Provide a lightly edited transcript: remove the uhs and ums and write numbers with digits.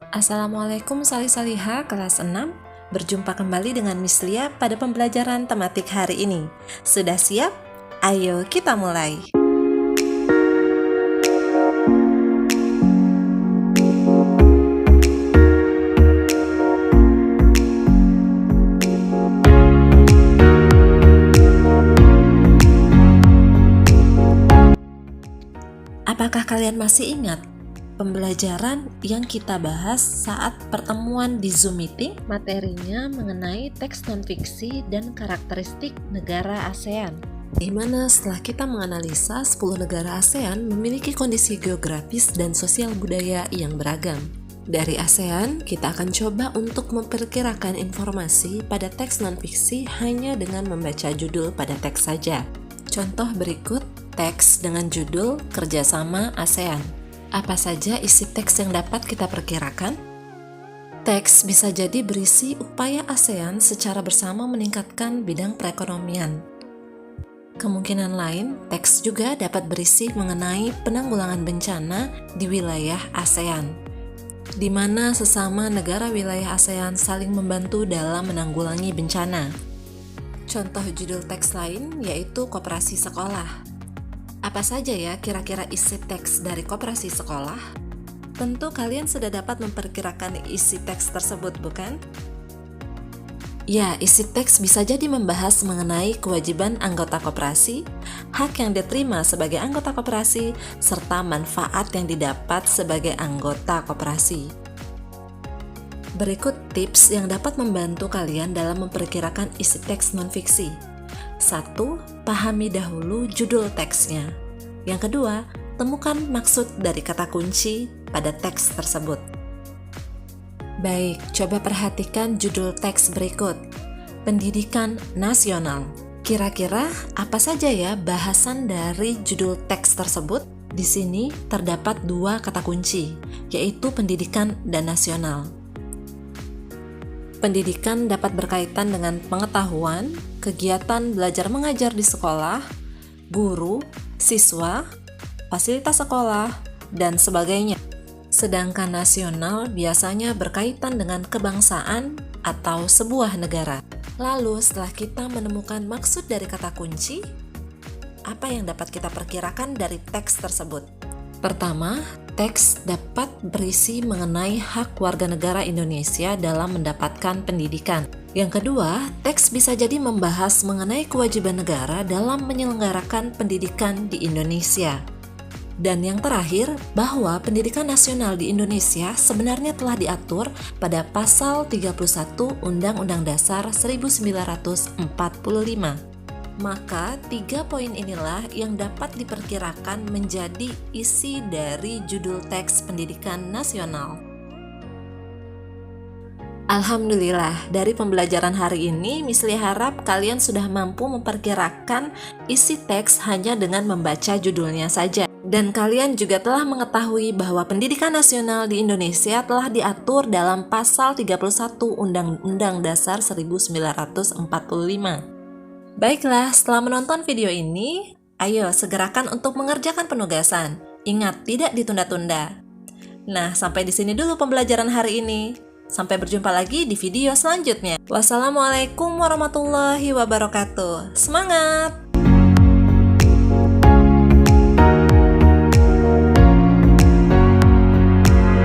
Assalamualaikum Salih-Saliha kelas 6. Berjumpa kembali dengan Miss Lia pada pembelajaran tematik hari ini. Sudah siap? Ayo kita mulai. Apakah kalian masih ingat pembelajaran yang kita bahas saat pertemuan di Zoom meeting? Materinya mengenai teks non-fiksi dan karakteristik negara ASEAN, di mana setelah kita menganalisa 10 negara ASEAN memiliki kondisi geografis dan sosial budaya yang beragam. Dari ASEAN, kita akan coba untuk memperkirakan informasi pada teks non-fiksi hanya dengan membaca judul pada teks saja. Contoh berikut teks dengan judul Kerjasama ASEAN. Apa saja isi teks yang dapat kita perkirakan? Teks bisa jadi berisi upaya ASEAN secara bersama meningkatkan bidang perekonomian. Kemungkinan lain, teks juga dapat berisi mengenai penanggulangan bencana di wilayah ASEAN, di mana sesama negara wilayah ASEAN saling membantu dalam menanggulangi bencana. Contoh judul teks lain yaitu Koperasi Sekolah. Apa saja ya kira-kira isi teks dari Koperasi Sekolah? Tentu kalian sudah dapat memperkirakan isi teks tersebut, bukan? Ya, isi teks bisa jadi membahas mengenai kewajiban anggota koperasi, hak yang diterima sebagai anggota koperasi, serta manfaat yang didapat sebagai anggota koperasi. Berikut tips yang dapat membantu kalian dalam memperkirakan isi teks non-fiksi. 1. Pahami dahulu judul teksnya. Yang kedua, temukan maksud dari kata kunci pada teks tersebut. Baik, coba perhatikan judul teks berikut. Pendidikan Nasional. Kira-kira apa saja ya bahasan dari judul teks tersebut? Di sini terdapat 2 kata kunci, yaitu pendidikan dan nasional. Pendidikan dapat berkaitan dengan pengetahuan, kegiatan belajar mengajar di sekolah, guru, siswa, fasilitas sekolah, dan sebagainya. Sedangkan nasional biasanya berkaitan dengan kebangsaan atau sebuah negara. Lalu setelah kita menemukan maksud dari kata kunci, apa yang dapat kita perkirakan dari teks tersebut? Pertama, teks dapat berisi mengenai hak warga negara Indonesia dalam mendapatkan pendidikan. Yang kedua, teks bisa jadi membahas mengenai kewajiban negara dalam menyelenggarakan pendidikan di Indonesia. Dan yang terakhir, bahwa pendidikan nasional di Indonesia sebenarnya telah diatur pada pasal 31 Undang-Undang Dasar 1945. Maka 3 poin inilah yang dapat diperkirakan menjadi isi dari judul teks pendidikan nasional. Alhamdulillah, dari pembelajaran hari ini, Miss Lia harap kalian sudah mampu memperkirakan isi teks hanya dengan membaca judulnya saja. Dan kalian juga telah mengetahui bahwa pendidikan nasional di Indonesia telah diatur dalam pasal 31 Undang-Undang Dasar 1945. Baiklah, setelah menonton video ini, ayo segerakan untuk mengerjakan penugasan. Ingat, tidak ditunda-tunda. Nah, sampai di sini dulu pembelajaran hari ini. Sampai berjumpa lagi di video selanjutnya. Wassalamualaikum warahmatullahi wabarakatuh. Semangat!